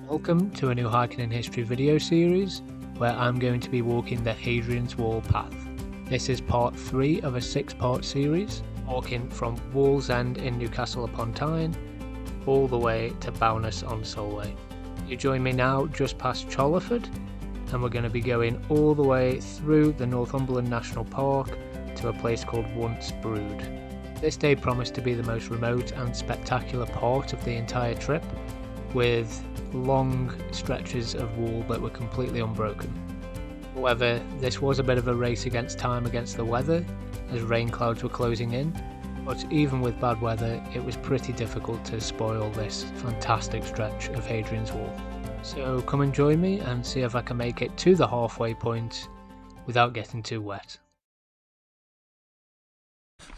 Welcome to a new hiking and history video series where I'm going to be walking the Hadrian's Wall path. This is part 3 of a 6-part series, walking from Wallsend in Newcastle upon Tyne all the way to Bowness on Solway. You join me now just past Chollerford, and we're going to be going all the way through the Northumberland National Park to a place called Once Brewed. This day promised to be the most remote and spectacular part of the entire trip, with long stretches of wall that were completely unbroken. However, this was a bit of a race against time against the weather, as rain clouds were closing in, but even with bad weather it was pretty difficult to spoil this fantastic stretch of Hadrian's Wall. So come and join me and see if I can make it to the halfway point without getting too wet.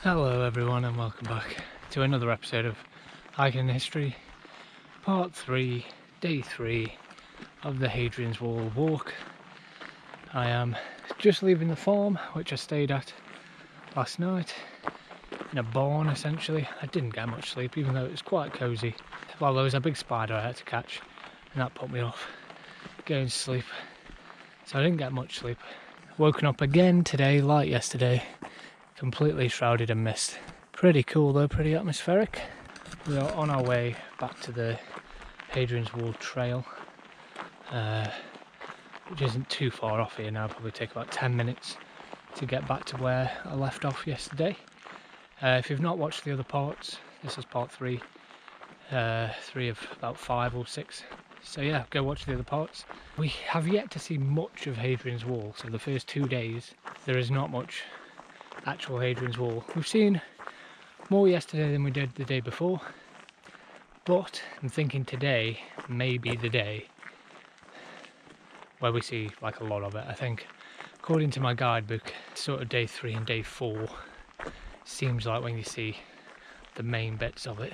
Hello everyone and welcome back to another episode of Hiking and History, part 3, day 3 of the Hadrian's Wall walk. I am just leaving the farm which I stayed at last night, in a barn essentially. I didn't get much sleep even though it was quite cosy. Well, there was a big spider I had to catch and that put me off going to sleep, so I didn't get much sleep. Woken up again today like yesterday, completely shrouded in mist. Pretty cool though, pretty atmospheric. We are on our way back to the Hadrian's Wall trail, which isn't too far off here now. Probably take about 10 minutes to get back to where I left off yesterday. If you've not watched the other parts, this is part 3, 3 of about 5 or 6. So yeah, go watch the other parts. We have yet to see much of Hadrian's Wall, so the first 2 days there is not much actual Hadrian's Wall. We've seen more yesterday than we did the day before, but I'm thinking today may be the day where we see like a lot of it. I think according to my guidebook, sort of day 3 and day 4 seems like when you see the main bits of it,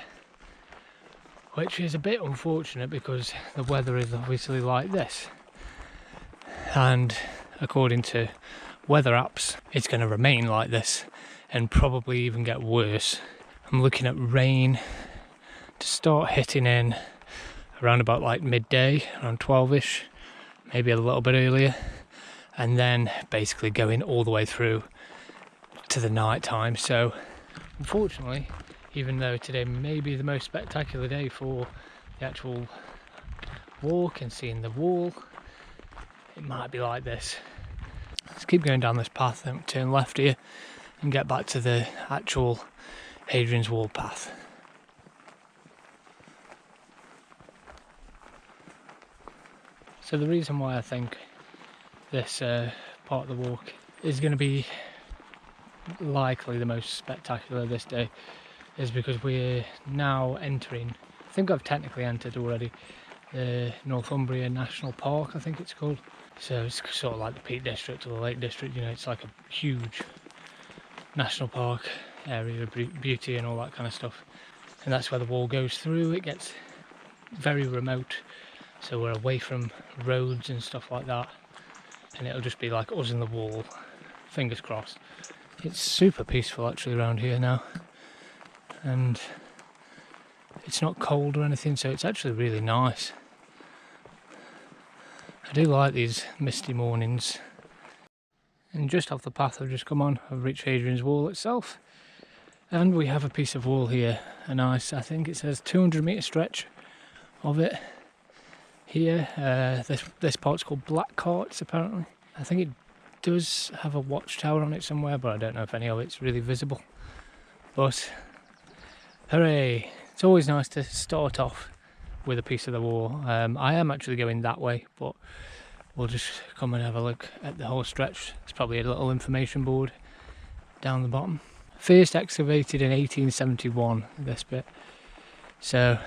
which is a bit unfortunate because the weather is obviously like this, and according to weather apps it's going to remain like this and probably even get worse. I'm looking at rain to start hitting in around about like midday, around 12ish, maybe a little bit earlier, and then basically going all the way through to the night time. So unfortunately, even though today may be the most spectacular day for the actual walk and seeing the wall, it might be like this. Let's keep going down this path, then turn left here and get back to the actual Hadrian's Wall path. So the reason why I think this part of the walk is going to be likely the most spectacular this day is because we're now entering, I think I've technically entered already, the Northumberland National Park, I think it's called. So it's sort of like the Peak District or the Lake District, you know, it's like a huge national park area of beauty and all that kind of stuff. And that's where the wall goes through. It gets very remote, so we're away from roads and stuff like that, and it'll just be like us and the wall, fingers crossed. It's super peaceful actually around here now, and it's not cold or anything, so it's actually really nice. I do like these misty mornings. And just off the path I've just come on, I've reached Hadrian's Wall itself, and we have a piece of wall here, a nice, I think it says 200 metre stretch of it here. This part's called Black Carts apparently. I think it does have a watchtower on it somewhere, but I don't know if any of it's really visible. But hooray! It's always nice to start off with a piece of the wall. I am actually going that way, but we'll just come and have a look at the whole stretch. There's probably a little information board down the bottom. First excavated in 1871, this bit. So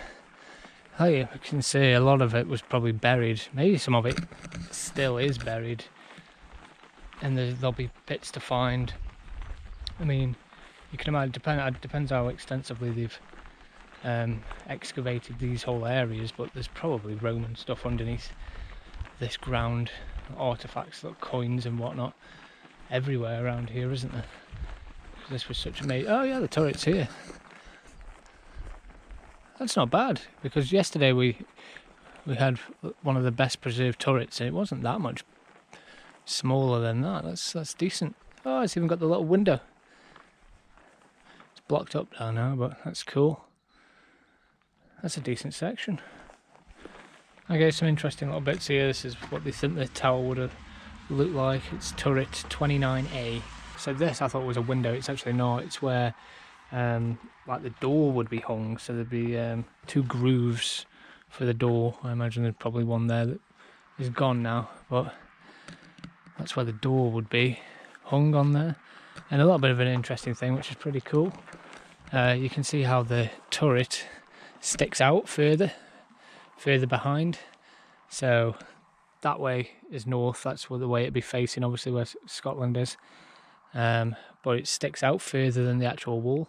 you can see a lot of it was probably buried. Maybe some of it still is buried, and there'll be bits to find. I mean, you can imagine, it depends how extensively they've excavated these whole areas, but there's probably Roman stuff underneath this ground, artifacts like coins and whatnot everywhere around here, isn't there? This was such a oh yeah, the turret's here. That's not bad, because yesterday we we had one of the best preserved turrets, and it wasn't that much smaller than that. That's decent. Oh, it's even got the little window. It's blocked up down now, but that's cool. That's a decent section. Okay, some interesting little bits here. This is what they think the tower would have looked like. It's turret 29A. So this I thought was a window. It's actually not. It's where like the door would be hung. So there'd be 2 grooves for the door. I imagine there's probably one there that is gone now, but that's where the door would be hung on there. And a little bit of an interesting thing, which is pretty cool. You can see how the turret sticks out further behind. So that way is north. That's the way it'd be facing, obviously where Scotland is. But it sticks out further than the actual wall.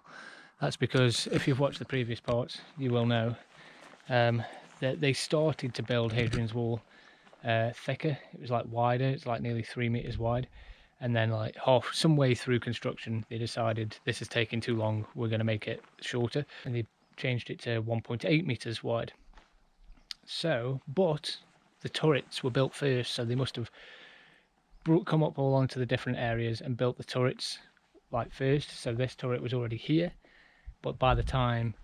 That's because if you've watched the previous parts, you will know that they started to build Hadrian's wall thicker. It was like wider. It's like nearly 3 meters wide, and then like some way through construction they decided this is taking too long, we're going to make it shorter, and they changed it to 1.8 meters wide. So, but the turrets were built first, so they must have come up all onto the different areas and built the turrets like first. So this turret was already here, but by the time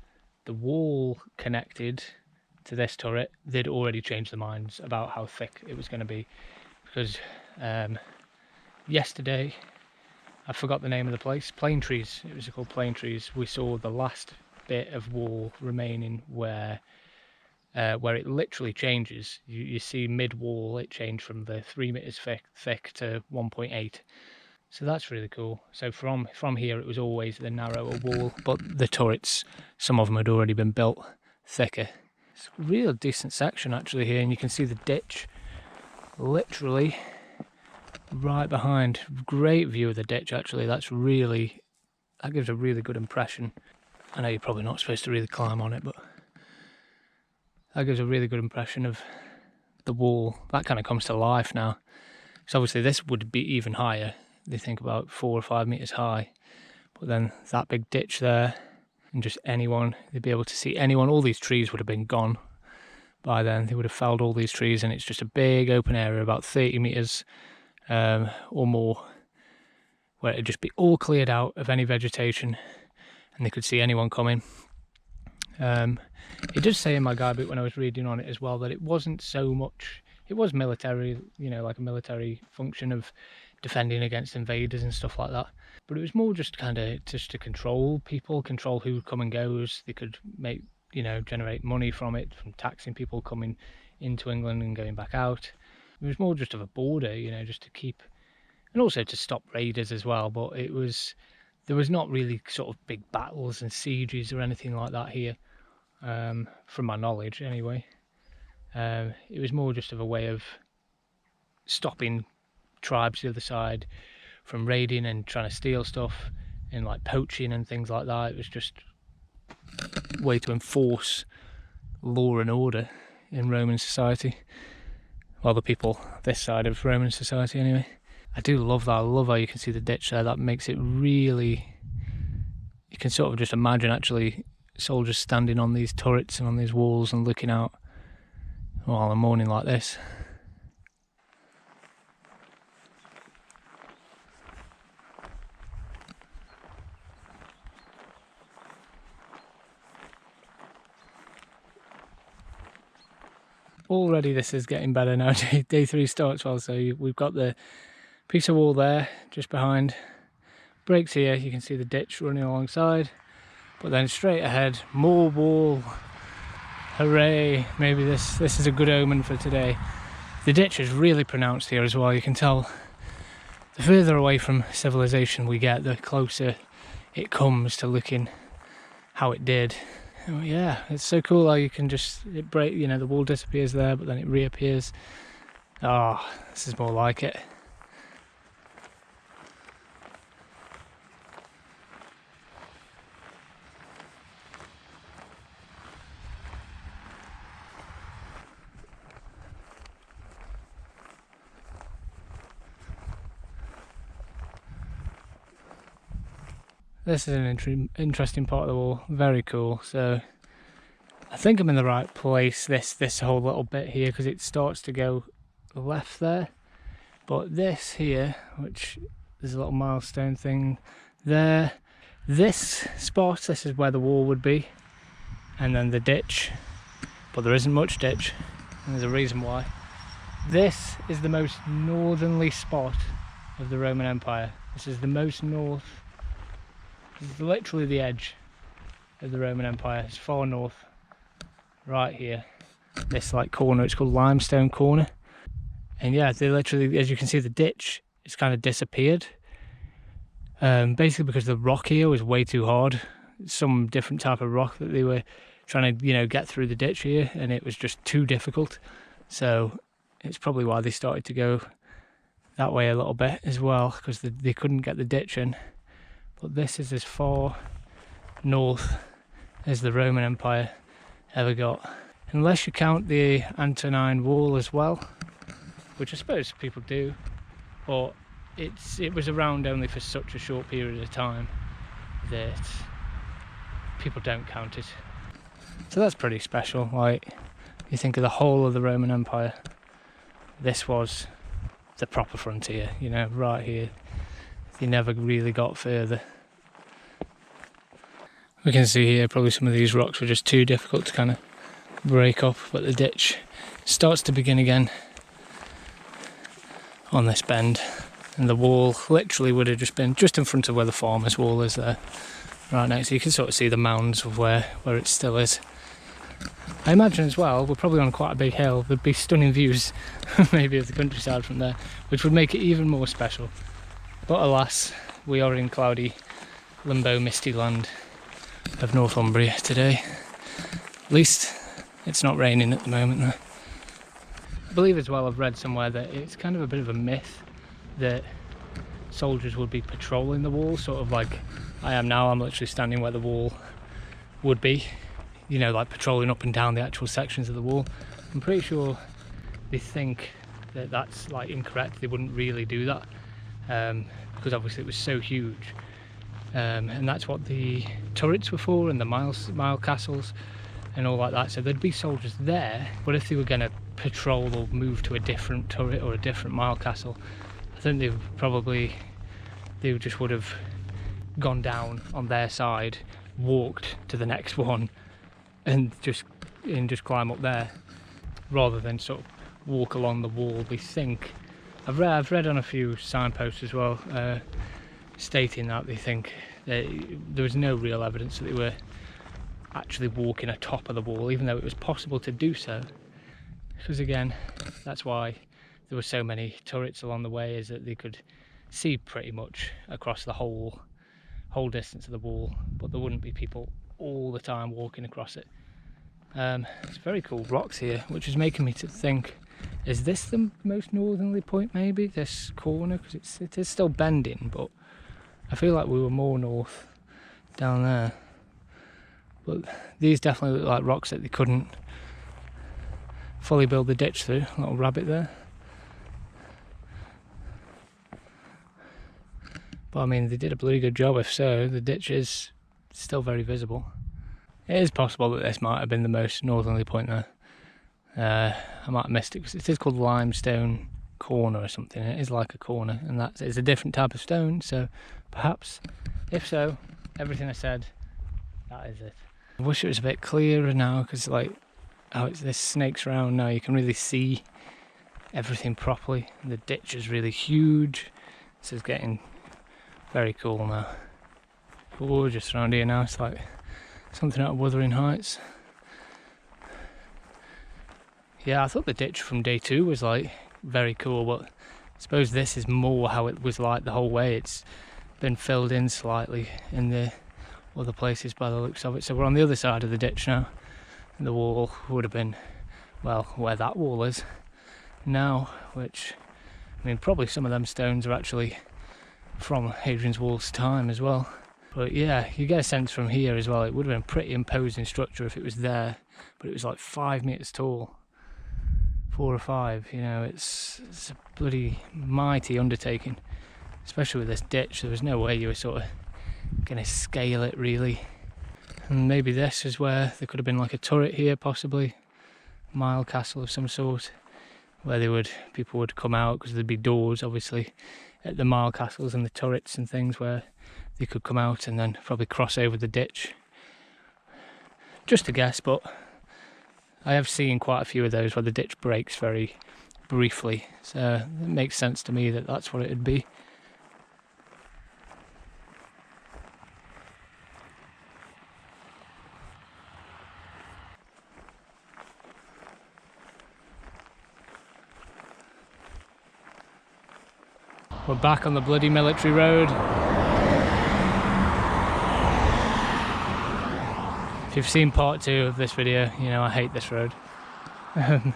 the wall connected to this turret, they'd already changed their minds about how thick it was going to be. Because yesterday, I forgot the name of the place, Plane Trees, it was called Plane Trees, we saw the last bit of wall remaining where it literally changes. You see mid-wall it changed from the 3 meters thick to 1.8. So that's really cool. So from here it was always the narrower wall, but the turrets, some of them had already been built thicker. It's a real decent section actually here, and you can see the ditch literally right behind. Great view of the ditch actually. That gives a really good impression. I know you're probably not supposed to really climb on it, but that gives a really good impression of the wall. That kind of comes to life now. So obviously this would be even higher. They think about 4 or 5 meters high, but then that big ditch there, and just anyone, they'd be able to see anyone. All these trees would have been gone by then. They would have felled all these trees, and it's just a big open area about 30 meters or more, where it'd just be all cleared out of any vegetation, and they could see anyone coming. It does say in my guidebook when I was reading on it as well that it wasn't so much, it was military, you know, like a military function of defending against invaders and stuff like that, but it was more just kind of just to control people, control who would come and goes. They could make, you know, generate money from it, from taxing people coming into England and going back out. It was more just of a border, you know, just to keep, and also to stop raiders as well. But there was not really sort of big battles and sieges or anything like that here, from my knowledge anyway. It was more just of a way of stopping tribes the other side from raiding and trying to steal stuff, and like poaching and things like that. It was just a way to enforce law and order in Roman society. Well, the people this side of Roman society anyway. I do love that. I love how you can see the ditch there. That makes it really, you can sort of just imagine actually soldiers standing on these turrets and on these walls and looking out on a morning like this. Already this is getting better now. Day 3 starts well, so we've got the piece of wall there just behind, breaks here, you can see the ditch running alongside, but then straight ahead more wall. Hooray, maybe this is a good omen for today. The ditch is really pronounced here as well. You can tell the further away from civilization we get, the closer it comes to looking how it did. Oh, yeah, it's so cool how you can just, it break, you know, the wall disappears there, but then it reappears. Oh, this is more like it. This is an interesting part of the wall, very cool. So I think I'm in the right place, this whole little bit here, because it starts to go left there. But this here, which there's a little milestone thing there, this spot, this is where the wall would be, and then the ditch, but there isn't much ditch, and there's a reason why. This is the most northerly spot of the Roman Empire. This is the most north, this is literally the edge of the Roman Empire. It's far north, right here. This like corner, it's called Limestone Corner. And yeah, they literally, as you can see, the ditch, it's kind of disappeared. Basically because the rock here was way too hard. Some different type of rock that they were trying to, you know, get through the ditch here, and it was just too difficult. So it's probably why they started to go that way a little bit as well, because they couldn't get the ditch in. But this is as far north as the Roman Empire ever got. Unless you count the Antonine Wall as well, which I suppose people do, but it was around only for such a short period of time that people don't count it. So that's pretty special. Like, you think of the whole of the Roman Empire, this was the proper frontier, you know, right here. They never really got further. We can see here probably some of these rocks were just too difficult to kind of break up, but the ditch starts to begin again on this bend, and the wall literally would have just been just in front of where the farmer's wall is there, right next. So you can sort of see the mounds of where it still is. I imagine as well, we're probably on quite a big hill, there'd be stunning views maybe of the countryside from there, which would make it even more special. But alas, we are in cloudy, limbo, misty land of Northumbria today. At least it's not raining at the moment though. I believe as well, I've read somewhere that it's kind of a bit of a myth that soldiers would be patrolling the wall, sort of like I am now. I'm literally standing where the wall would be, you know, like patrolling up and down the actual sections of the wall. I'm pretty sure they think that that's like incorrect. They wouldn't really do that because obviously it was so huge, and that's what the turrets were for, and the mile castles and all like that. So there'd be soldiers there, but if they were going to patrol or move to a different turret or a different mile castle, I think they just would have gone down on their side, walked to the next one, and just climb up there, rather than sort of walk along the wall. They think, I've read on a few signposts as well, stating that they think that there was no real evidence that they were actually walking atop of the wall, even though it was possible to do so. Because again, that's why there were so many turrets along the way, is that they could see pretty much across the whole distance of the wall, but there wouldn't be people all the time walking across it. It's very cool rocks here, which is making me to think, is this the most northerly point maybe, this corner? Because it is still bending, but I feel like we were more north down there. But these definitely look like rocks that they couldn't fully build the ditch through. A little rabbit there. But I mean, they did a bloody good job. If so, the ditch is still very visible. It is possible that this might have been the most northerly point there. I might have missed it because it is called Limestone Corner or something. It is like a corner, and it's a different type of stone. So perhaps, if so, everything I said, that is it. I wish it was a bit clearer now, because like how this snakes around now, you can really see everything properly. The ditch is really huge. This is getting very cool now. Gorgeous around here now. It's like something out of Wuthering Heights. Yeah, I thought the ditch from day 2 was like very cool, but I suppose this is more how it was like the whole way. It's been filled in slightly in the other places by the looks of it. So we're on the other side of the ditch now, and the wall would have been, well, where that wall is now, which, I mean, probably some of them stones are actually from Hadrian's Wall's time as well. But yeah, you get a sense from here as well, it would have been a pretty imposing structure if it was there, but it was like 5 meters tall, 4 or 5, you know. It's a bloody mighty undertaking, especially with this ditch. There was no way you were sort of going to scale it really. And maybe this is where there could have been like a turret here, possibly. Mile castle of some sort, where people would come out, because there'd be doors obviously at the mile castles and the turrets and things where they could come out and then probably cross over the ditch. Just a guess, but I have seen quite a few of those where the ditch breaks very briefly, so it makes sense to me that that's what it would be. We're back on the bloody military road. If you've seen part 2 of this video, you know I hate this road. It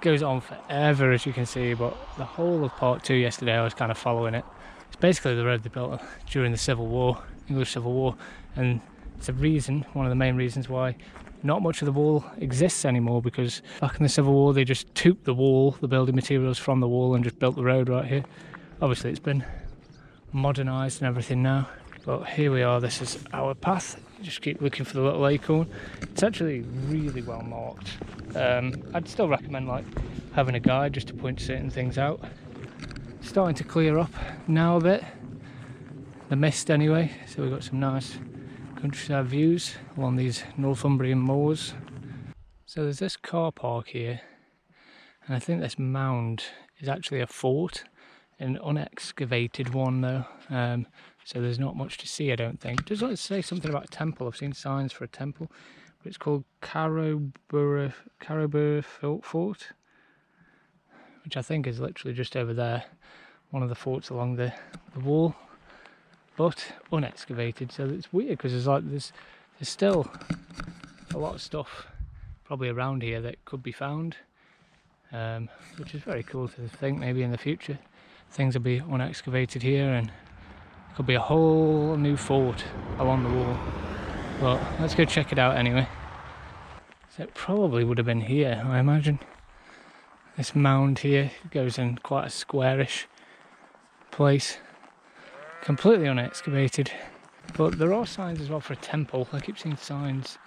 goes on forever, as you can see, but the whole of part 2 yesterday I was kind of following it. It's basically the road they built during the Civil War, English Civil War, and it's a reason, one of the main reasons why not much of the wall exists anymore, because back in the Civil War they just took the wall, the building materials from the wall, and just built the road right here. Obviously it's been modernised and everything now, but here we are. This is our path. Just keep looking for the little acorn. It's actually really well marked. I'd still recommend like having a guide just to point certain things out. Starting to clear up now a bit, the mist anyway, so we've got some nice countryside views along these Northumbrian moors. So there's this car park here, and I think this mound is actually a fort. An unexcavated one though, so there's not much to see, I don't think. Does it say something about a temple? I've seen signs for a temple, but it's called Chollerford Fort, which I think is literally just over there, one of the forts along the wall, but unexcavated. So it's weird because there's still a lot of stuff probably around here that could be found, which is very cool to think maybe in the future things will be unexcavated here and it could be a whole new fort along the wall. But let's go check it out anyway. So it probably would have been here, I imagine. This mound here goes in quite a squarish place, completely unexcavated. But there are signs as well for a temple. I keep seeing signs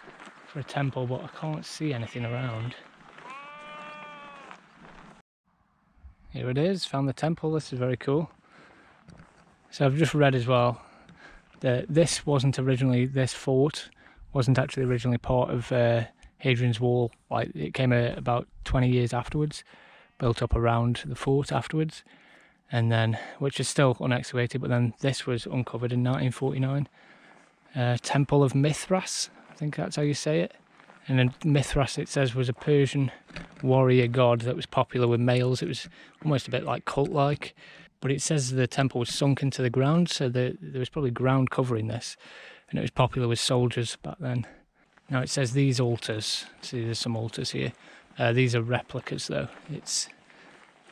for a temple, but I can't see anything around. Here it is, found the temple. This is very cool. So I've just read as well that this fort wasn't actually originally part of Hadrian's wall. Like, it came about 20 years afterwards, built up around the fort afterwards, and then, which is still unexcavated, but then this was uncovered in 1949. Temple of Mithras, I think that's how you say it. And then Mithras, it says, was a Persian warrior god that was popular with males. It was almost a bit like cult-like. But it says the temple was sunk into the ground, so there was probably ground covering this. And it was popular with soldiers back then. Now it says these altars, see there's some altars here. These are replicas though,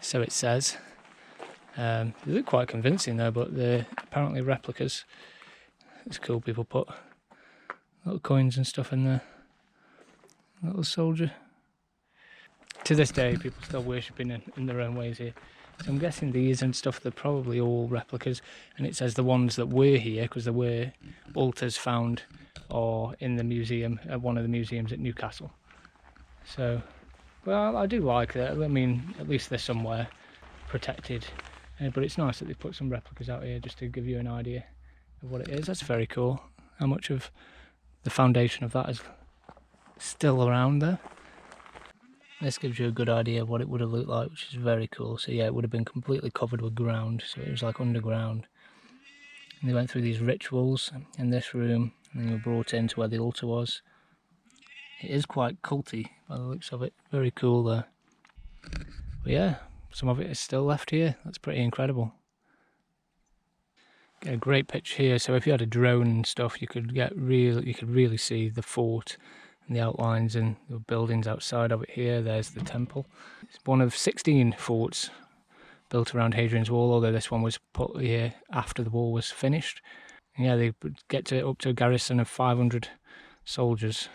so it says. They look quite convincing though, but they're apparently replicas. It's cool, people put little coins and stuff in there. Little soldier. To this day, people still worshipping in their own ways here. So I'm guessing these and stuff, they're probably all replicas. And it says the ones that were here, because there were altars found or in the museum, at one of the museums at Newcastle. So, well, I do like that. I mean, at least they're somewhere protected. But it's nice that they put some replicas out here just to give you an idea of what it is. That's very cool. How much of the foundation of that is still around there. This gives you a good idea of what it would have looked like, which is very cool. So yeah, it would have been completely covered with ground, so it was like underground. And they went through these rituals in this room, and then you were brought into where the altar was. It is quite culty by the looks of it. Very cool there. But yeah, some of it is still left here. That's pretty incredible. Get a great pitch here. So if you had a drone and stuff, you could really see the fort and the outlines and the buildings outside of it here. There's the temple. It's one of 16 forts built around Hadrian's Wall, although this one was put here after the wall was finished. And yeah, they would get up to a garrison of 500 soldiers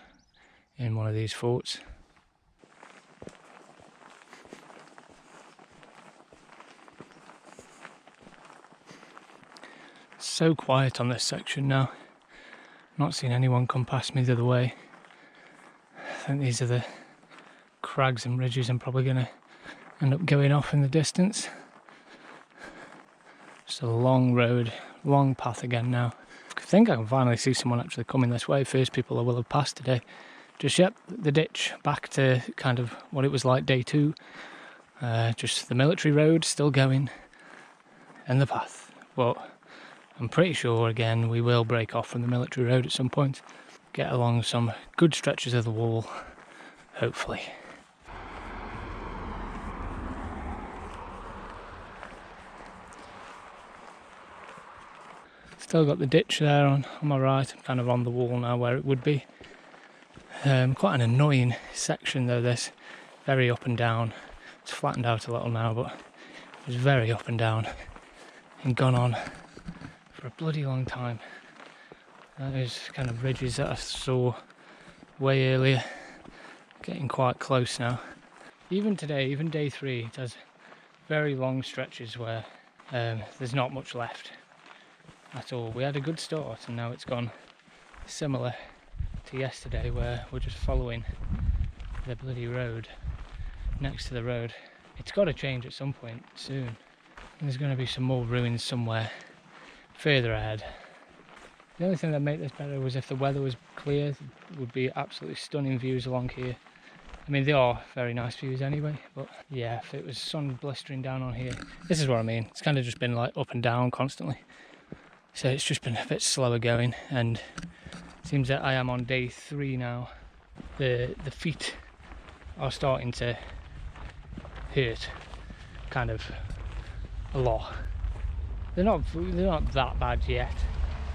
in one of these forts. So quiet on this section now. Not seen anyone come past me the other way. I think these are the crags and ridges I'm probably going to end up going off in the distance. Just a long road, long path again now. I think I can finally see someone actually coming this way. First people I will have passed today. Just, yep, the ditch, back to kind of what it was like day 2. Just the military road still going, and the path. But I'm pretty sure, again, we will break off from the military road at some point. Get along some good stretches of the wall, hopefully. Still got the ditch there on my right. I'm kind of on the wall now where it would be. Quite an annoying section though, this. Very up and down. It's flattened out a little now, but it was very up and down and gone on for a bloody long time. Those kind of ridges that I saw way earlier, getting quite close now. Even today, even day 3, it has very long stretches where there's not much left at all. We had a good start and now it's gone similar to yesterday, where we're just following the bloody road next to the road. It's got to change at some point soon. There's going to be some more ruins somewhere further ahead. The only thing that made this better was if the weather was clear, it would be absolutely stunning views along here. I mean, they are very nice views anyway, but yeah, if it was sun blistering down on here, this is what I mean. It's kind of just been like up and down constantly. So it's just been a bit slower going, and it seems that I am on day 3 now. The feet are starting to hurt, kind of a lot. They're not that bad yet,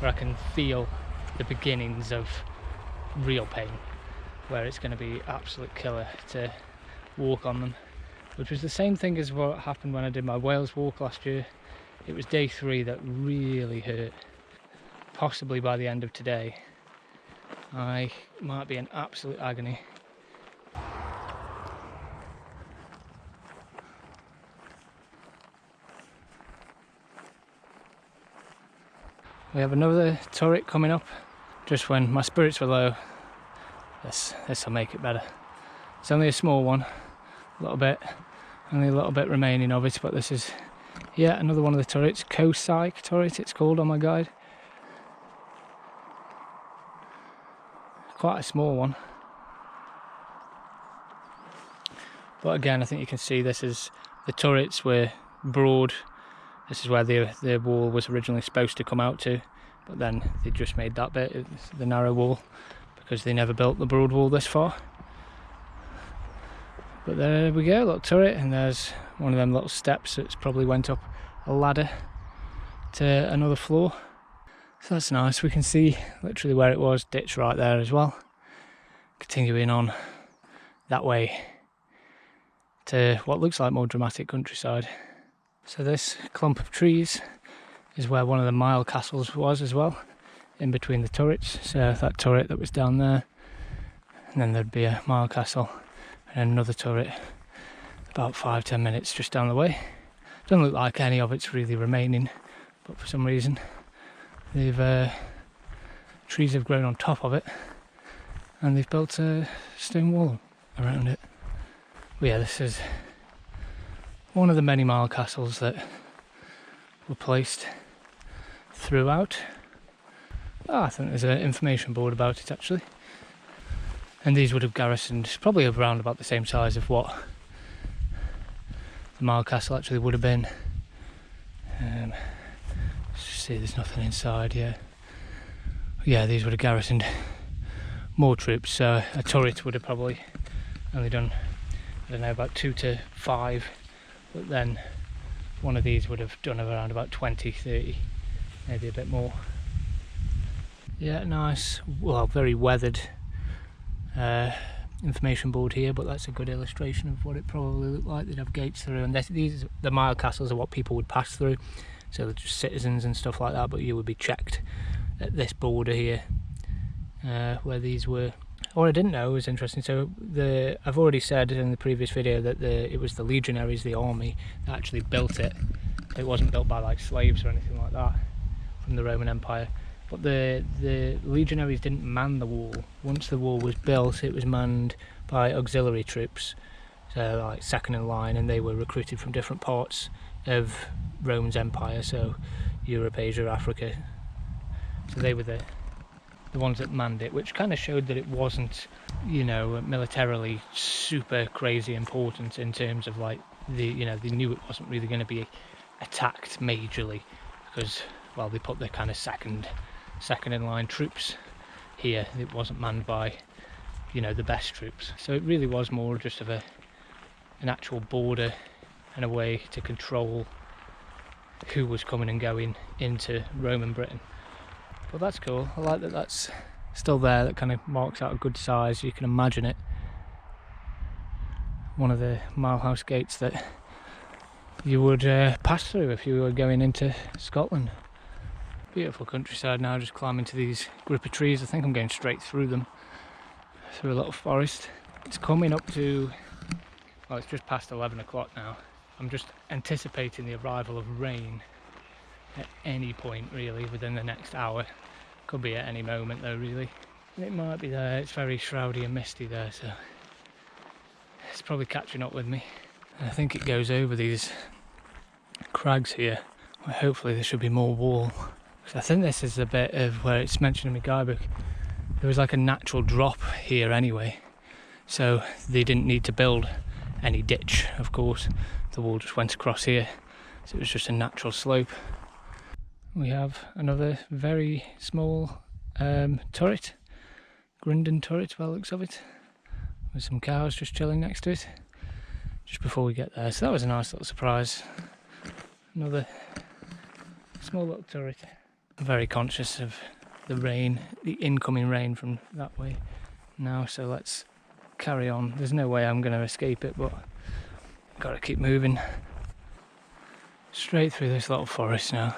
but I can feel the beginnings of real pain, where it's going to be absolute killer to walk on them, which was the same thing as what happened when I did my Wales walk last year. It was day 3 that really hurt. Possibly by the end of today, I might be in absolute agony. We have another turret coming up. Just when my spirits were low, this will make it better. It's only a small one, only a little bit remaining of it, but this is, yeah, another one of the turrets. Psych turret it's called on my guide. Quite a small one. But again, I think you can see this is, the turrets were broad. This is where the wall was originally supposed to come out to, but then they just made that bit, the narrow wall, because they never built the broad wall this far. But there we go, little turret, and there's one of them little steps that's probably went up a ladder to another floor. So that's nice. We can see literally where it was, ditch right there as well. Continuing on that way to what looks like more dramatic countryside. So this clump of trees is where one of the mile castles was as well, in between the turrets. So that turret that was down there, and then there'd be a mile castle and another turret about 5-10 minutes just down the way. Doesn't look like any of it's really remaining, but for some reason trees have grown on top of it and they've built a stone wall around it. But yeah, this is one of the many mile castles that were placed throughout. I think there's an information board about it actually. And these would have garrisoned probably around about the same size of what the mile castle actually would have been. Let's just see, there's nothing inside. Yeah, these would have garrisoned more troops, so a turret would have probably only done, I don't know, about 2 to 5, but then one of these would have done around about 20, 30, maybe a bit more. Yeah, nice, well, very weathered information board here, but that's a good illustration of what it probably looked like. They'd have gates through, and the mile castles are what people would pass through, so they're just citizens and stuff like that, but you would be checked at this border here where these were. What I didn't know was interesting, so I've already said in the previous video that it was the legionaries, the army, that actually built it. It wasn't built by like slaves or anything like that from the Roman Empire. but the legionaries didn't man the wall. Once the wall was built, it was manned by auxiliary troops, so like second in line, and they were recruited from different parts of Rome's empire, so Europe, Asia, Africa. So they were the ones that manned it, which kind of showed that it wasn't, you know, militarily super crazy important in terms of like they knew it wasn't really going to be attacked majorly, because, well, they put their kind of second in line troops here. It wasn't manned by, you know, the best troops. So it really was more just of an actual border and a way to control who was coming and going into Roman Britain. But that's cool. I like that that's still there. That kind of marks out a good size. You can imagine it. One of the Milehouse gates that you would pass through if you were going into Scotland. Beautiful countryside now, just climbing to these group of trees. I think I'm going straight through them, through a little forest. It's coming up to, well, it's just past 11 o'clock now. I'm just anticipating the arrival of rain at any point really within the next hour. Could be at any moment though, really. It might be there. It's very shroudy and misty there, so it's probably catching up with me. And I think it goes over these crags here, where hopefully there should be more wall. I think this is a bit of where it's mentioned in my guidebook. There was like a natural drop here anyway, so they didn't need to build any ditch, of course. The wall just went across here, so it was just a natural slope. We have another very small turret, Grindon turret by the looks of it, with some cows just chilling next to it just before we get there. So that was a nice little surprise. Another small little turret. I'm very conscious of the rain, the incoming rain from that way now, so let's carry on. There's no way I'm going to escape it, but I've got to keep moving straight through this little forest now.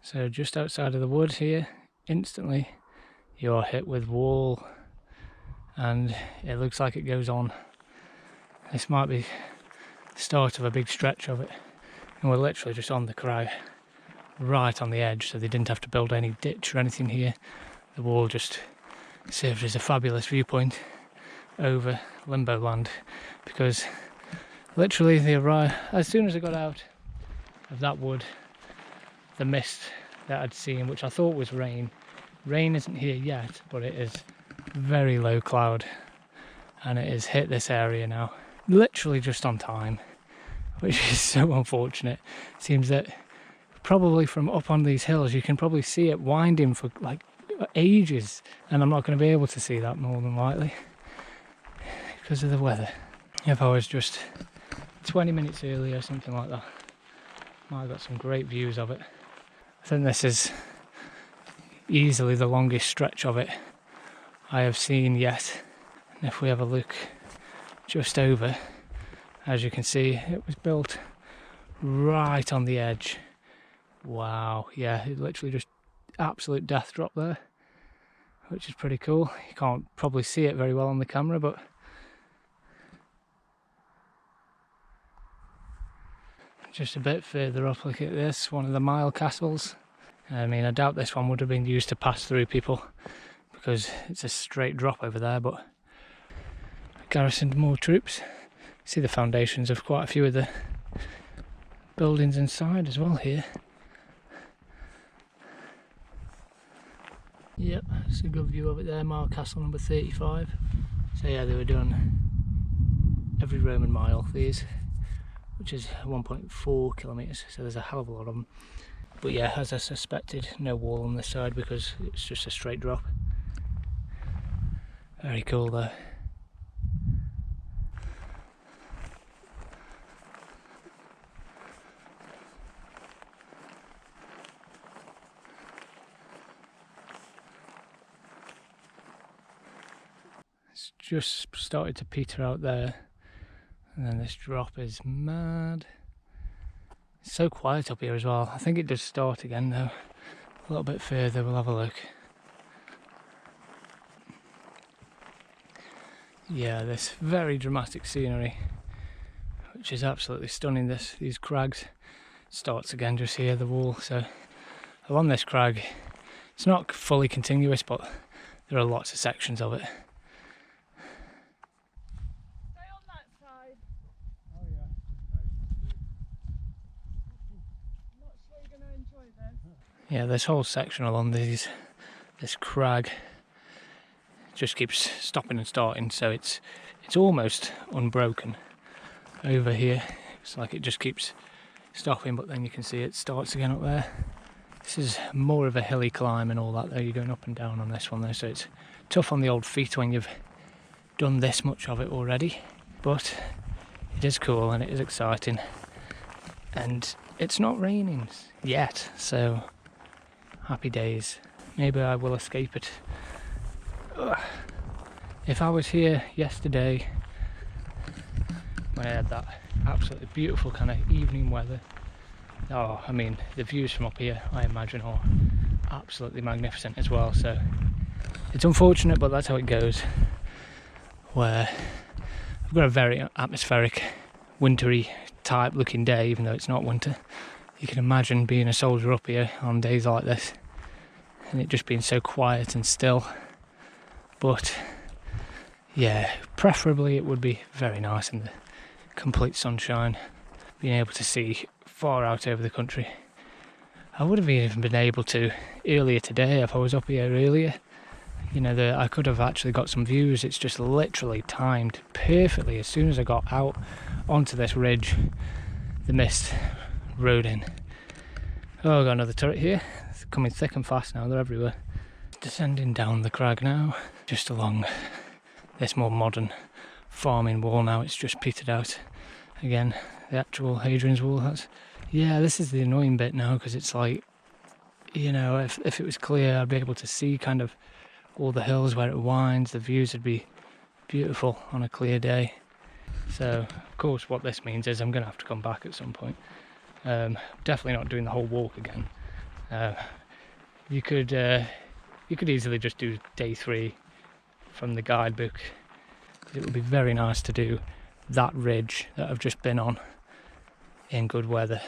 So just outside of the wood here, instantly you are hit with wall, and it looks like it goes on. This might be the start of a big stretch of it, and we're literally just on the crag, right on the edge, so they didn't have to build any ditch or anything here. The wall just served as a fabulous viewpoint over Limbo Land, because literally as soon as I got out of that wood, the mist that I'd seen, which I thought was rain isn't here yet, but it is very low cloud, and it has hit this area now literally just on time, which is so unfortunate. It seems that probably from up on these hills you can probably see it winding for like ages, and I'm not going to be able to see that more than likely because of the weather. If I was just 20 minutes earlier or something like that, might have got some great views of it. I think this is easily the longest stretch of it I have seen yet. And if we have a look just over, as you can see, it was built right on the edge. Wow, yeah, it literally just absolute death drop there, which is pretty cool. You can't probably see it very well on the camera, but just a bit further up, look at this, one of the mile castles. I mean, I doubt this one would have been used to pass through people because it's a straight drop over there, but garrisoned more troops. See the foundations of quite a few of the buildings inside as well here. Yep, it's a good view of it there, mile castle number 35. So yeah, they were done every Roman mile, these, which is 1.4 kilometres, so there's a hell of a lot of them. But yeah, as I suspected, no wall on this side because it's just a straight drop. Very cool though. It's just started to peter out there, and then this drop is mad. It's so quiet up here as well. I think it does start again though. A little bit further, we'll have a look. Yeah, this very dramatic scenery, which is absolutely stunning. These crags starts again just here, the wall. So along this crag, it's not fully continuous, but there are lots of sections of it. Stay on that side. Oh yeah. I'm not sure you're going to enjoy this. Yeah, this whole section along this crag just keeps stopping and starting, so it's almost unbroken. Over here, it's like it just keeps stopping, but then you can see it starts again up there. This is more of a hilly climb and all that, though. You're going up and down on this one, though, so it's tough on the old feet when you've done this much of it already. But it is cool and it is exciting, and it's not raining yet, so happy days. Maybe I will escape it. Ugh. If I was here yesterday when I had that absolutely beautiful kind of evening weather, oh, I mean, the views from up here, I imagine, are absolutely magnificent as well. So it's unfortunate, but that's how it goes, where I've got a very atmospheric, wintry type looking day, even though it's not winter. You can imagine being a soldier up here on days like this and it just being so quiet and still. But yeah, preferably it would be very nice in the complete sunshine, being able to see far out over the country. I would have even been able to earlier today if I was up here earlier. You know, I could have actually got some views. It's just literally timed perfectly. As soon as I got out onto this ridge, the mist rode in. Oh, I've got another turret here. It's coming thick and fast now, they're everywhere. Descending down the crag now, just along this more modern farming wall now. It's just petered out again, the actual Hadrian's wall. Yeah, this is the annoying bit now, because it's like, you know, if it was clear, I'd be able to see kind of all the hills where it winds. The views would be beautiful on a clear day. So of course what this means is I'm going to have to come back at some point. Definitely not doing the whole walk again. You could easily just do day 3 from the guidebook. It would be very nice to do that ridge that I've just been on in good weather.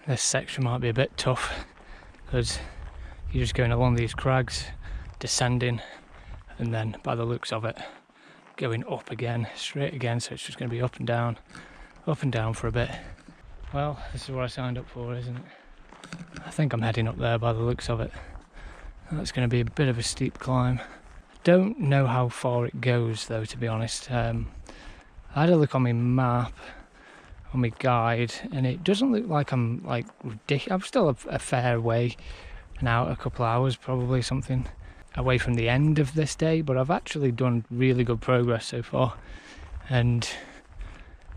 This section might be a bit tough because you're just going along these crags, descending, and then by the looks of it, going up again, straight again, so it's just going to be up and down for a bit. Well, this is what I signed up for, isn't it? I think I'm heading up there by the looks of it. That's going to be a bit of a steep climb. Don't know how far it goes though, to be honest. I had a look on my map, on my guide, and it doesn't look like I'm like ridiculous. I'm still a fair way now, a couple of hours probably, something away from the end of this day, but I've actually done really good progress so far, and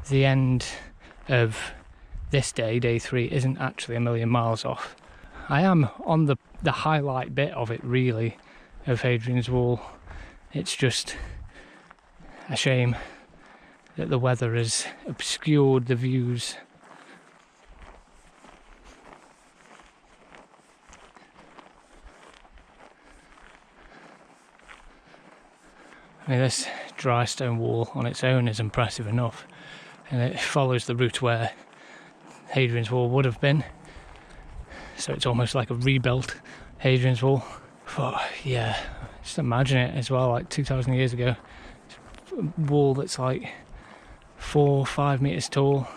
the end of this day, day 3, isn't actually a million miles off. I am on the highlight bit of it, really, of Hadrian's Wall. It's just a shame that the weather has obscured the views. I mean, this dry stone wall on its own is impressive enough, and it follows the route where Hadrian's Wall would have been, so it's almost like a rebuilt Hadrian's Wall. But yeah, just imagine it as well, like 2,000 years ago. A wall that's like 4 or 5 meters tall,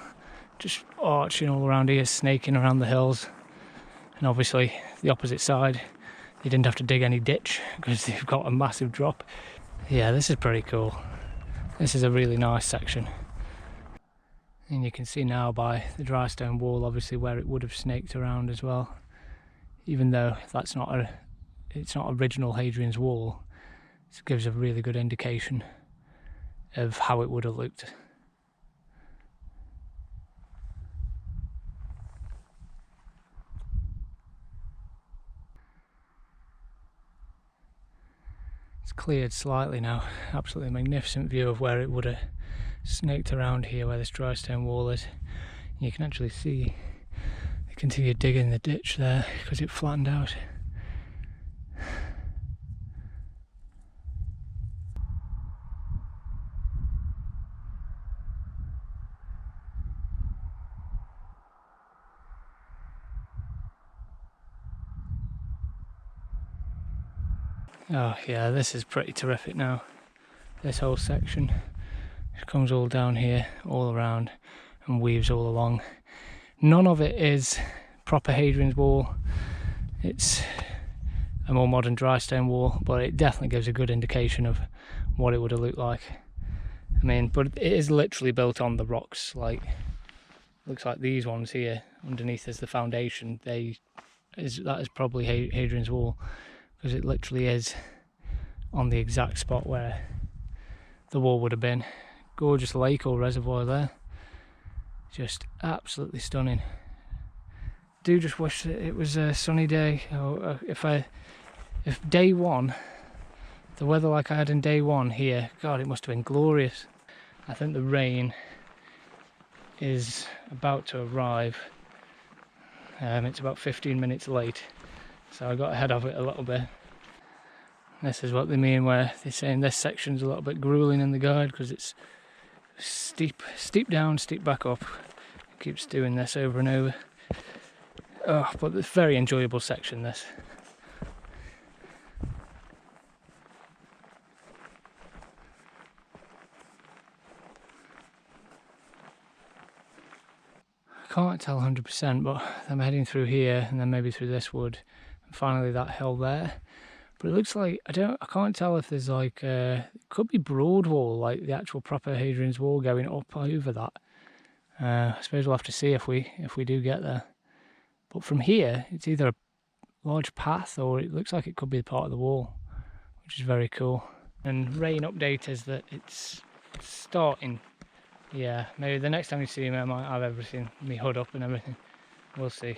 just arching all around here, snaking around the hills. And obviously the opposite side, they didn't have to dig any ditch because they've got a massive drop. Yeah, this is pretty cool. This is a really nice section. And you can see now by the dry stone wall, obviously, where it would have snaked around as well. Even though that's not it's not original Hadrian's Wall, it gives a really good indication of how it would have looked. It's cleared slightly now. Absolutely magnificent view of where it would have snaked around here, where this dry stone wall is. You can actually see they continued digging the ditch there because it flattened out. Oh yeah, this is pretty terrific now. This whole section comes all down here, all around, and weaves all along. None of it is proper Hadrian's wall. It's a more modern dry stone wall, but it definitely gives a good indication of what it would have looked like. I mean, but it is literally built on the rocks. Like, looks like these ones here underneath is the foundation. That is probably Hadrian's wall, because it literally is on the exact spot where the wall would have been. Gorgeous lake or reservoir there, just absolutely stunning. Do just wish that it was a sunny day. Or if day one, the weather like I had in day one here, God, it must have been glorious. I think the rain is about to arrive. It's about 15 minutes late, so I got ahead of it a little bit. This is what they mean where they're saying this section's a little bit grueling in the guide, because it's steep down, steep back up. It keeps doing this over and over. Oh, but it's a very enjoyable section, this. Can't tell 100%, but I'm heading through here and then maybe through this wood and finally that hill there. But it looks like I can't tell if there's like it could be broad wall, like the actual proper Hadrian's wall going up over that. I suppose we'll have to see if we do get there. But from here it's either a large path or it looks like it could be part of the wall, which is very cool. And rain update is that it's starting. Yeah, maybe the next time you see me I might have everything, me hood up and everything. We'll see.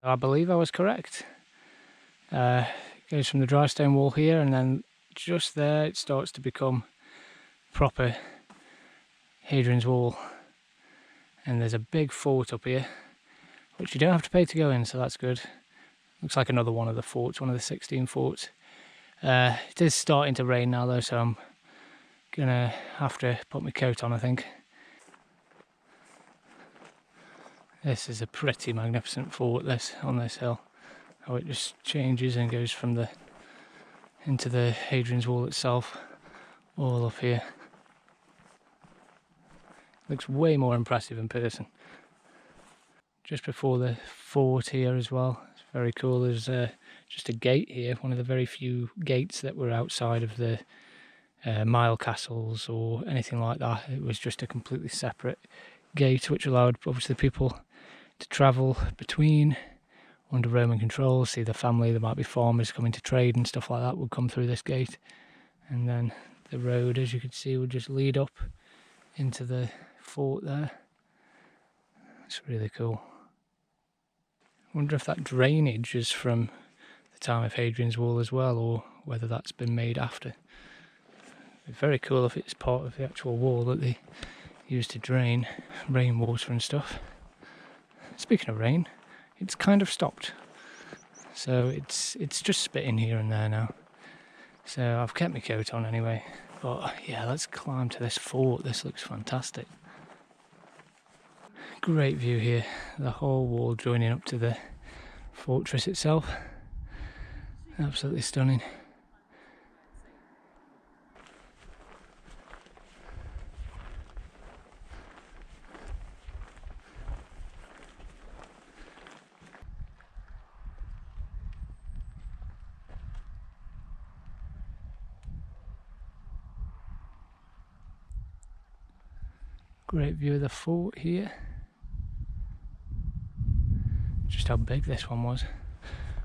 I believe I was correct. It goes from the dry stone wall here, and then just there it starts to become proper Hadrian's wall. And there's a big fort up here, which you don't have to pay to go in, so that's good. Looks like another one of the forts, one of the 16 forts. It is starting to rain now though, so I'm gonna have to put my coat on, I think. This is a pretty magnificent fort, this, on this hill. How it just changes and goes from into the Hadrian's wall itself, all up here. Looks way more impressive in person. Just before the fort here as well, it's very cool. There's just a gate here, one of the very few gates that were outside of the mile castles or anything like that. It was just a completely separate gate, which allowed obviously people to travel between under Roman control, see the family. There might be farmers coming to trade and stuff like that would come through this gate, and then the road, as you can see, would just lead up into the fort there. It's really cool. I wonder if that drainage is from the time of Hadrian's wall as well, or whether that's been made after. It'd be very cool if it's part of the actual wall that they used to drain rainwater and stuff. Speaking of rain, it's kind of stopped, so it's just spitting here and there now. So I've kept my coat on anyway. But yeah, let's climb to this fort. This looks fantastic. Great view here. The whole wall joining up to the fortress itself. Absolutely stunning. Great view of the fort here. Just how big this one was.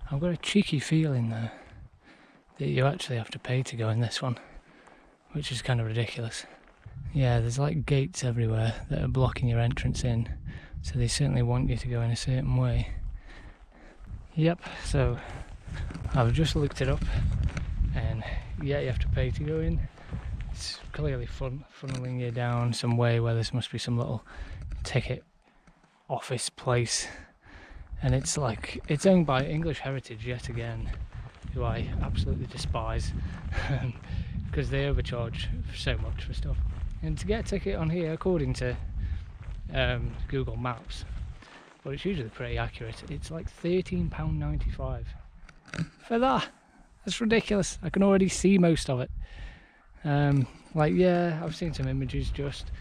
I've got a cheeky feeling though that you actually have to pay to go in this one, which is kind of ridiculous. Yeah, there's like gates everywhere that are blocking your entrance in, so they certainly want you to go in a certain way. Yep, so I've just looked it up, and yeah, you have to pay to go in. It's clearly funneling you down some way where there must be some little ticket office place, and it's owned by English Heritage yet again, who I absolutely despise because they overcharge so much for stuff. And to get a ticket on here, according to Google Maps, but it's usually pretty accurate, it's like £13.95 for that. That's ridiculous. I can already see most of it. Like, yeah, I've seen some images just,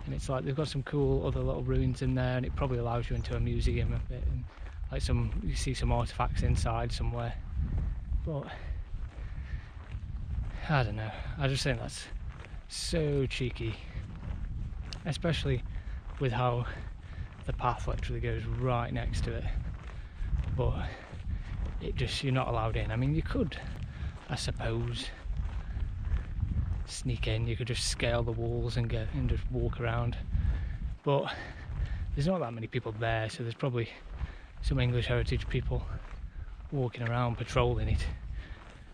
and it's like they've got some cool other little ruins in there, and it probably allows you into a museum a bit, and like you see some artifacts inside somewhere. But I don't know. I just think that's so cheeky, especially with how the path literally goes right next to it. But you're not allowed in. I mean, you could, I suppose, sneak in. You could just scale the walls and just walk around. But there's not that many people there, so there's probably some English heritage people walking around patrolling it.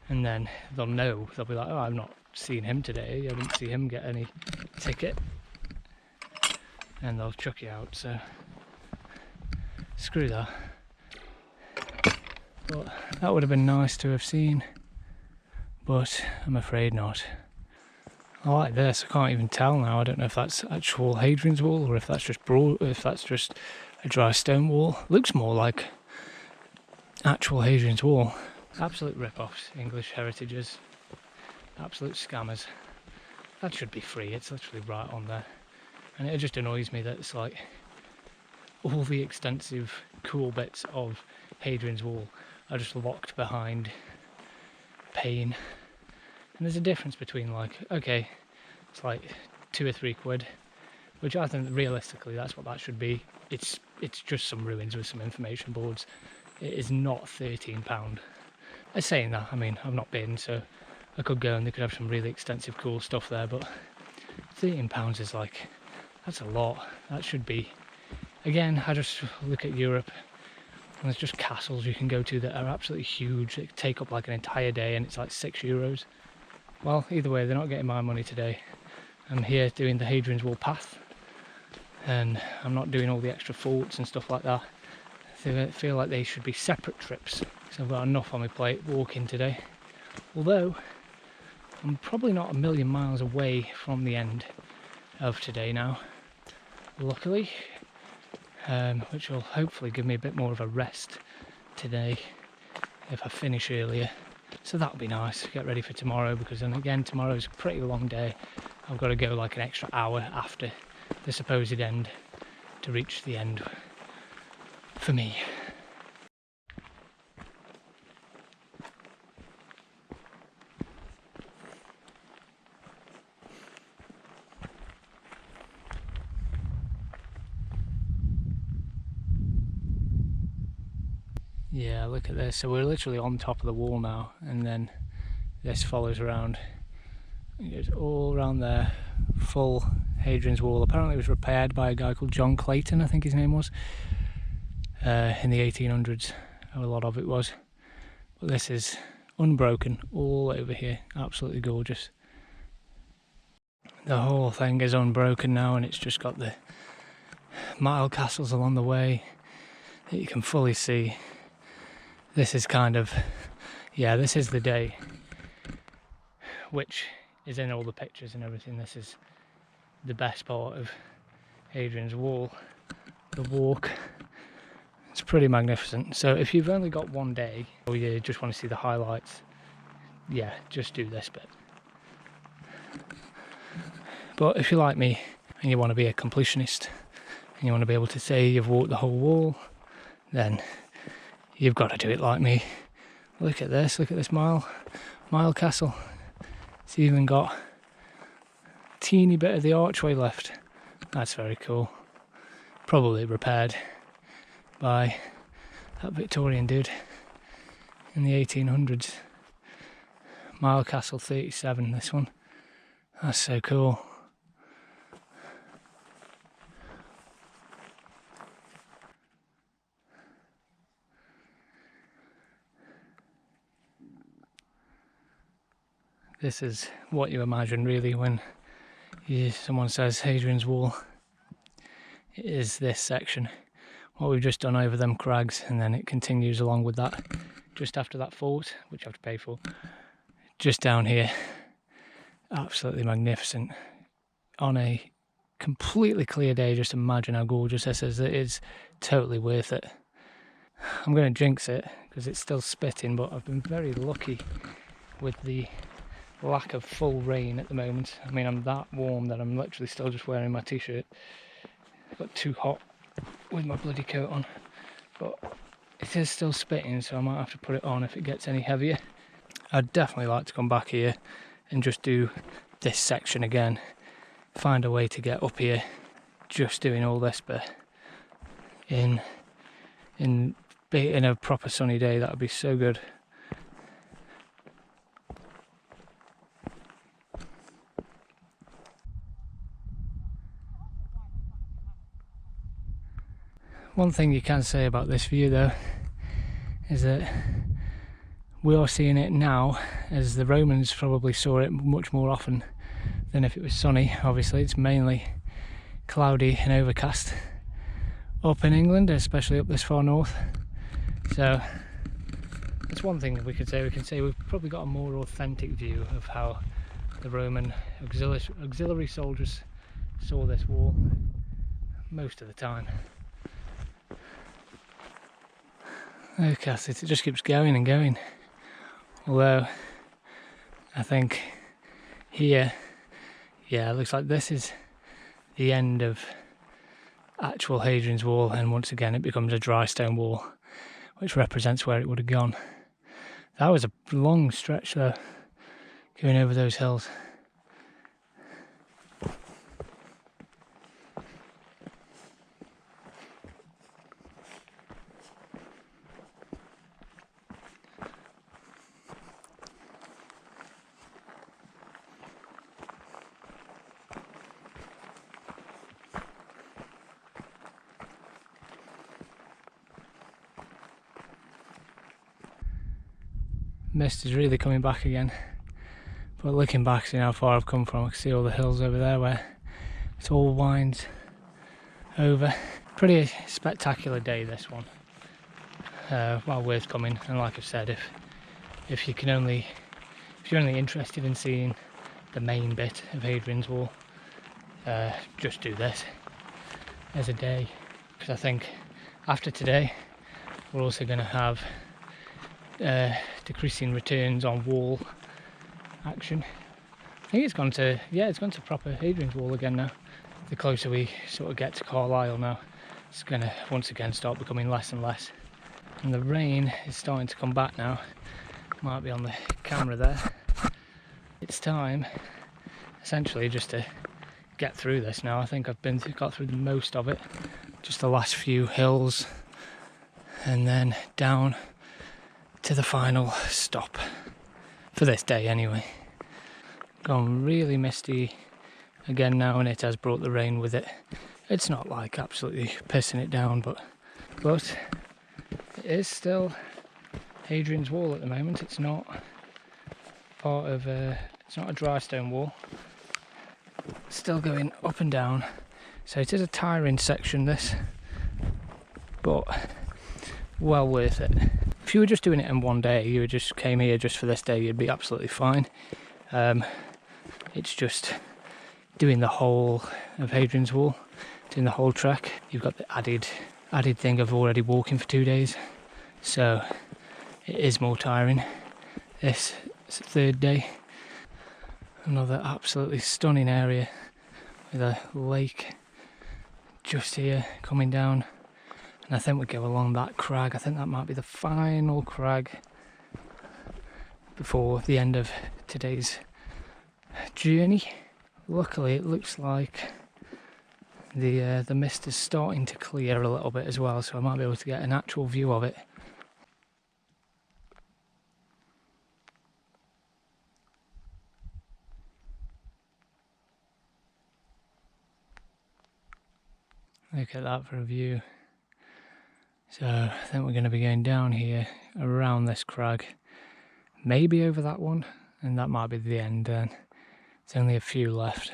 And then they'll be like, oh, I've not seen him today. I didn't see him get any ticket. And they'll chuck you out, so screw that. But that would have been nice to have seen, but I'm afraid not. I like this. I can't even tell now. I don't know if that's actual Hadrian's wall or if that's just a dry stone wall. Looks more like actual Hadrian's wall. Absolute rip-offs, English heritages. Absolute scammers. That should be free. It's literally right on there. And it just annoys me that it's like all the extensive cool bits of Hadrian's wall are just locked behind pane. And there's a difference between, like, okay, it's like £2 or £3, which I think realistically that's what that should be. It's just some ruins with some information boards. It is not £13. I'm saying that, I mean, I've not been, so I could go and they could have some really extensive cool stuff there, but £13 is like, that's a lot. That should be, again, I just look at Europe and there's just castles you can go to that are absolutely huge. They take up like an entire day and it's like €6. Well, either way, they're not getting my money today. I'm here doing the Hadrian's Wall path and I'm not doing all the extra forts and stuff like that. I feel like they should be separate trips, because I've got enough on my plate walking today. Although, I'm probably not a million miles away from the end of today now, luckily, which will hopefully give me a bit more of a rest today if I finish earlier. So that'll be nice, get ready for tomorrow, because then again tomorrow's a pretty long day. I've got to go like an extra hour after the supposed end to reach the end for me. Yeah, look at this. So we're literally on top of the wall now, and then this follows around. It goes all around there, full Hadrian's Wall. Apparently it was repaired by a guy called John Clayton, I think his name was, in the 1800s. A lot of it was. But this is unbroken all over here. Absolutely gorgeous. The whole thing is unbroken now, and it's just got the mile castles along the way that you can fully see. This is kind of, yeah, this is the day, which is in all the pictures and everything. This is the best part of Hadrian's Wall, the walk. It's pretty magnificent. So if you've only got one day, or you just want to see the highlights, yeah, just do this bit. But if you're like me and you want to be a completionist and you want to be able to say you've walked the whole wall, then you've got to do it like me. Look at this mile castle. It's even got a teeny bit of the archway left. That's very cool. Probably repaired by that Victorian dude in the 1800s. Mile Castle 37, this one. That's so cool. This is what you imagine really when someone says Hadrian's Wall. It is this section, what we've just done over them crags, and then it continues along with that just after that fort, which I have to pay for, just down here. Absolutely magnificent. On a completely clear day, just imagine how gorgeous this is. It is totally worth it. I'm going to jinx it because it's still spitting, but I've been very lucky with the lack of full rain at the moment. I mean, I'm that warm that I'm literally still just wearing my t-shirt. It got too hot with my bloody coat on, but it is still spitting, so I might have to put it on if it gets any heavier. I'd definitely like to come back here and just do this section again, find a way to get up here just doing all this bit in a proper sunny day. That would be so good. One thing you can say about this view though is that we are seeing it now as the Romans probably saw it much more often than if it was sunny. Obviously it's mainly cloudy and overcast up in England, especially up this far north. So that's one thing we could say. We can say we've probably got a more authentic view of how the Roman auxiliary soldiers saw this wall most of the time. Okay, so it just keeps going and going. Although I think here, yeah, it looks like this is the end of actual Hadrian's Wall, and once again it becomes a dry stone wall, which represents where it would have gone. That was a long stretch though, going over those hills. Mist is really coming back again, but looking back, seeing how far I've come from, I can see all the hills over there where it all winds over. Pretty spectacular day this one. Well worth coming, and like I've said, if you're only interested in seeing the main bit of Hadrian's Wall, just do this as a day, because I think after today we're also going to have decreasing returns on wall action. I think it's gone to proper Hadrian's Wall again now. The closer we sort of get to Carlisle now, it's going to once again start becoming less and less. And the rain is starting to come back now. Might be on the camera there. It's time essentially just to get through this now. I think I've got through the most of it. Just the last few hills and then down to the final stop for this day anyway. Gone really misty again now, and it has brought the rain with it. It's not like absolutely pissing it down, but it is still Hadrian's Wall at the moment. It's not part of it's not a dry stone wall. It's still going up and down, so it is a tiring section this, but well worth it. If you were just doing it in one day, you just came here just for this day, you'd be absolutely fine. It's just doing the whole of Hadrian's Wall, doing the whole trek. You've got the added thing of already walking for 2 days, so it is more tiring. This is the third day. Another absolutely stunning area with a lake just here coming down. And I think we go along that crag. I think that might be the final crag before the end of today's journey. Luckily it looks like the mist is starting to clear a little bit as well, so I might be able to get an actual view of it. Look at that for a view. So I think we're going to be going down here around this crag, maybe over that one, and that might be the end then. There's only a few left.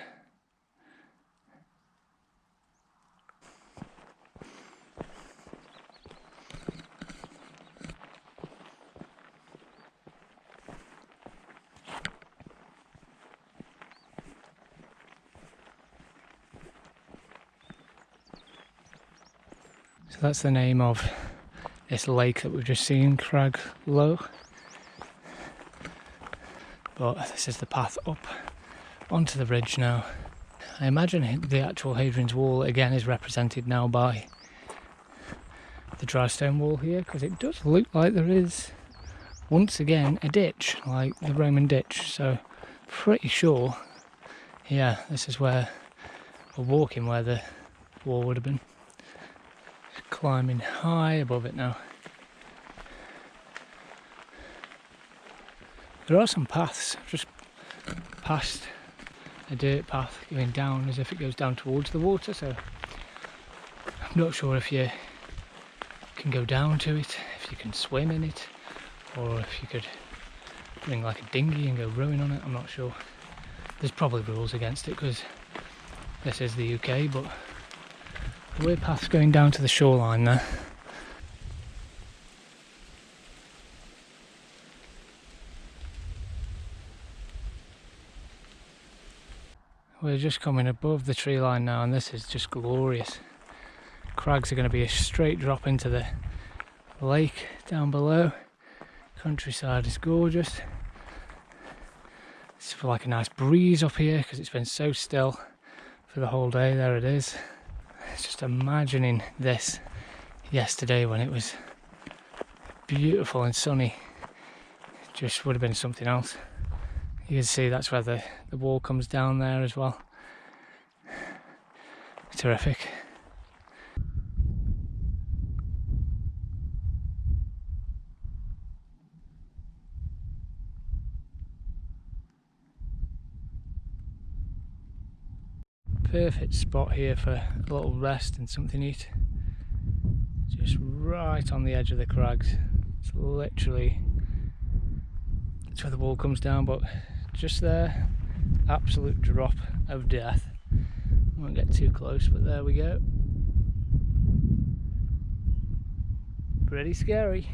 So that's the name of this lake that we've just seen, Crag Low. But this is the path up onto the ridge now. I imagine the actual Hadrian's Wall again is represented now by the dry stone wall here, because it does look like there is once again a ditch, like the Roman ditch. So pretty sure, yeah, this is where we're walking, where the wall would have been. Climbing high above it now. There are some paths just past a dirt path going down as if it goes down towards the water, so I'm not sure if you can go down to it, if you can swim in it, or if you could bring like a dinghy and go rowing on it. I'm not sure. There's probably rules against it because this is the UK, but the weird path's going down to the shoreline there. We're just coming above the tree line now, and this is just glorious. Crags are going to be a straight drop into the lake down below. Countryside is gorgeous. It's like a nice breeze up here because it's been so still for the whole day. There it is. It's just imagining this yesterday when it was beautiful and sunny. It just would have been something else. You can see that's where the wall comes down there as well. Terrific. Perfect spot here for a little rest and something to eat. Just right on the edge of the crags. It's literally, that's where the wall comes down, but just there, absolute drop of death. I won't get too close, but there we go. Pretty scary,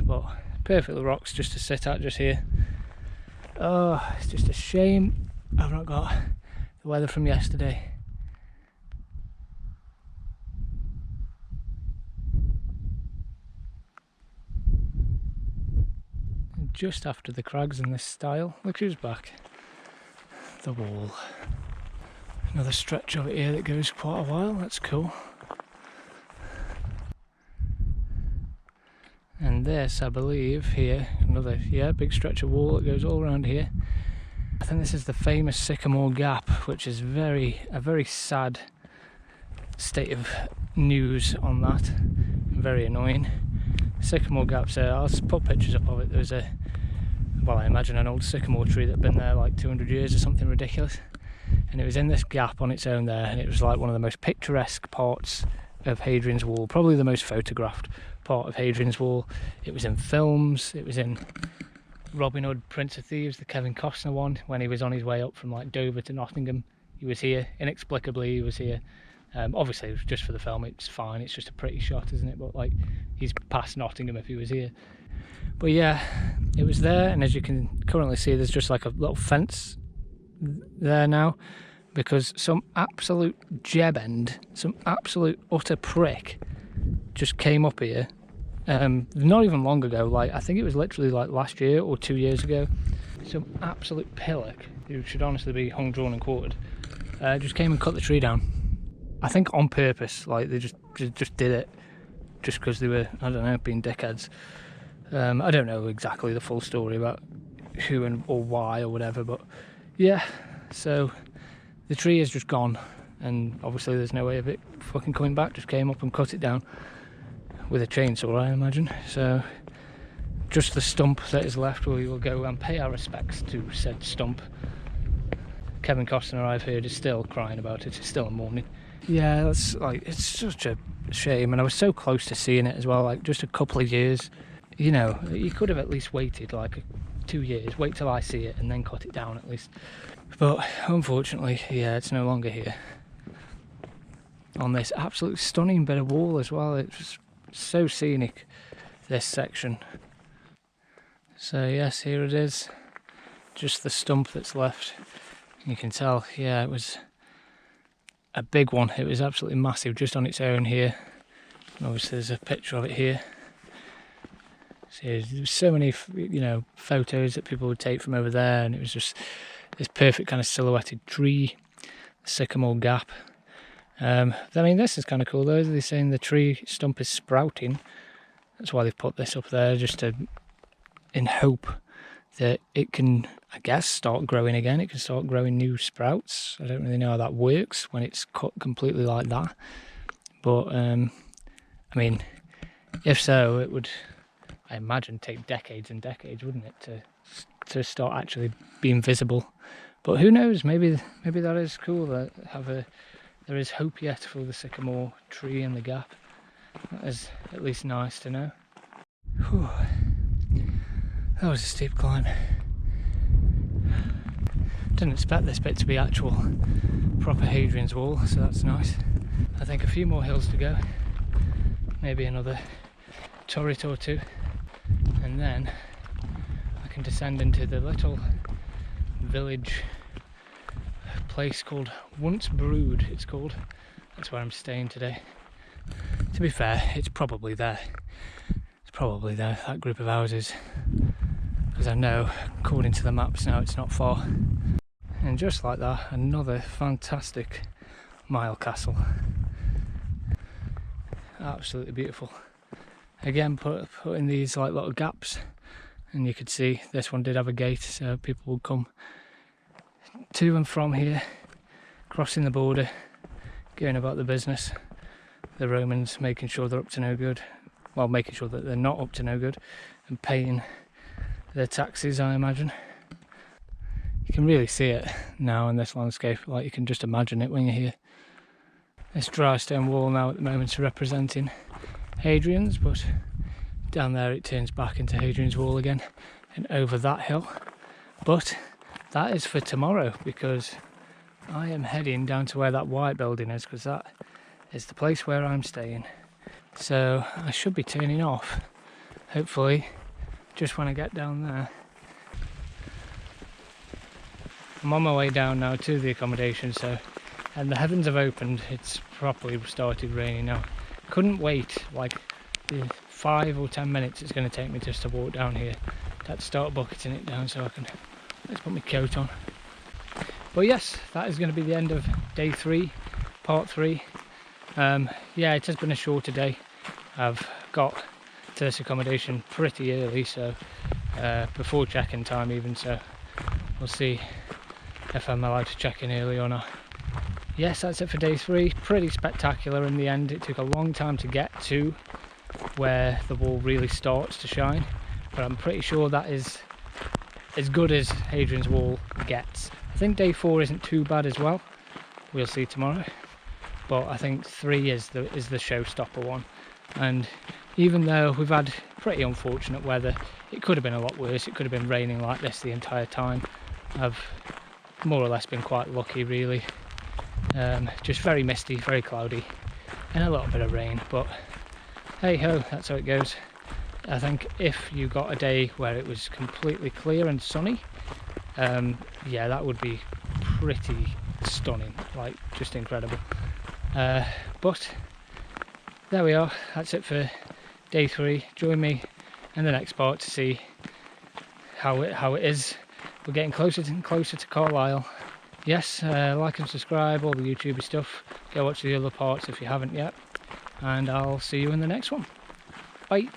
but perfect rocks just to sit at just here. Oh, it's just a shame I've not got the weather from yesterday. And just after the crags in this style, look who's back. The wall. Another stretch over here that goes quite a while, that's cool. And this, I believe, here, another, yeah, big stretch of wall that goes all around here. I think this is the famous Sycamore Gap, which is a very sad state of news on that. Very annoying. Sycamore Gap's there. I'll put pictures up of it. There's well, I imagine an old sycamore tree that had been there like 200 years or something ridiculous. And it was in this gap on its own there, and it was like one of the most picturesque parts of Hadrian's Wall, probably the most photographed part of Hadrian's Wall. It was in films, it was in Robin Hood, Prince of Thieves, the Kevin Costner one, when he was on his way up from like Dover to Nottingham. He was here, inexplicably he was here. Obviously it was just for the film, it's fine, it's just a pretty shot, isn't it? But like, he's past Nottingham if he was here. But yeah, it was there, and as you can currently see, there's just like a little fence there now, because some absolute jebend, some absolute utter prick just came up here, not even long ago, like I think it was literally like last year or 2 years ago. Some absolute pillock who should honestly be hung, drawn and quartered, just came and cut the tree down. I think on purpose, like they just did it just because they were, I don't know, being dickheads. I don't know exactly the full story about who and or why or whatever, but yeah, so the tree is just gone, and obviously there's no way of it fucking coming back. Just came up and cut it down with a chainsaw, I imagine. So just the stump that is left, we will go and pay our respects to said stump. Kevin Costner, I've heard, is still crying about it. It's still in mourning. Yeah, that's like, it's such a shame, and I was so close to seeing it as well, like just a couple of years. You know, you could have at least waited like 2 years, wait till I see it and then cut it down at least. But unfortunately, yeah, it's no longer here. On this absolute stunning bit of wall as well, it's so scenic, this section. So yes, here it is, just the stump that's left. You can tell, yeah, it was a big one, it was absolutely massive just on its own here. And obviously there's a picture of it here. So there's so many, photos that people would take from over there, and it was just this perfect kind of silhouetted tree, sycamore gap. This is kind of cool though. They're saying the tree stump is sprouting. That's why they've put this up there, in hope that it can, I guess, start growing again. It can start growing new sprouts. I don't really know how that works when it's cut completely like that. But, if so, it would, I imagine, take decades and decades, wouldn't it, to start actually being visible. But who knows? Maybe that is cool. There is hope yet for the sycamore tree in the gap. That is at least nice to know. Whew. That was a steep climb. Didn't expect this bit to be actual proper Hadrian's Wall, so that's nice. I think a few more hills to go. Maybe another turret or two. And then I can descend into the little village place called Once Brewed, it's called. That's where I'm staying today. To be fair, it's probably there. That group of houses. Because I know, according to the maps now, it's not far. And just like that, another fantastic mile castle. Absolutely beautiful. Again, put in these like little gaps, and you could see this one did have a gate, so people would come to and from here, crossing the border, going about the business. The Romans making sure they're up to no good, well, making sure that they're not up to no good, and paying their taxes, I imagine. You can really see it now in this landscape, like you can just imagine it when you're here. This dry stone wall now at the moment is representing Hadrian's, but down there it turns back into Hadrian's Wall again, and over that hill. But that is for tomorrow, because I am heading down to where that white building is, because that is the place where I'm staying. So I should be turning off, hopefully, just when I get down there. I'm on my way down now to the accommodation, and the heavens have opened. It's properly started raining now. Couldn't wait like the 5 or 10 minutes it's going to take me just to walk down here. Had to start bucketing it down so I can, let's put my coat on. But yes, that is going to be the end of day 3, part 3. Yeah, it has been a shorter day. I've got to this accommodation pretty early, so before check-in time even, so we'll see if I'm allowed to check in early or not. Yes, that's it for day 3. Pretty spectacular in the end. It took a long time to get to where the wall really starts to shine, but I'm pretty sure that is as good as Hadrian's Wall gets. I think day 4 isn't too bad as well. We'll see tomorrow. But I think 3 is the showstopper one. And even though we've had pretty unfortunate weather, it could have been a lot worse. It could have been raining like this the entire time. I've more or less been quite lucky, really. Just very misty, very cloudy, and a little bit of rain, but hey ho, that's how it goes. I think if you got a day where it was completely clear and sunny, yeah, that would be pretty stunning, like just incredible. But there we are, that's it for day 3. Join me in the next part to see how it is. We're getting closer and closer to Carlisle. Yes, like and subscribe, all the YouTuber stuff. Go watch the other parts if you haven't yet, and I'll see you in the next one. Bye.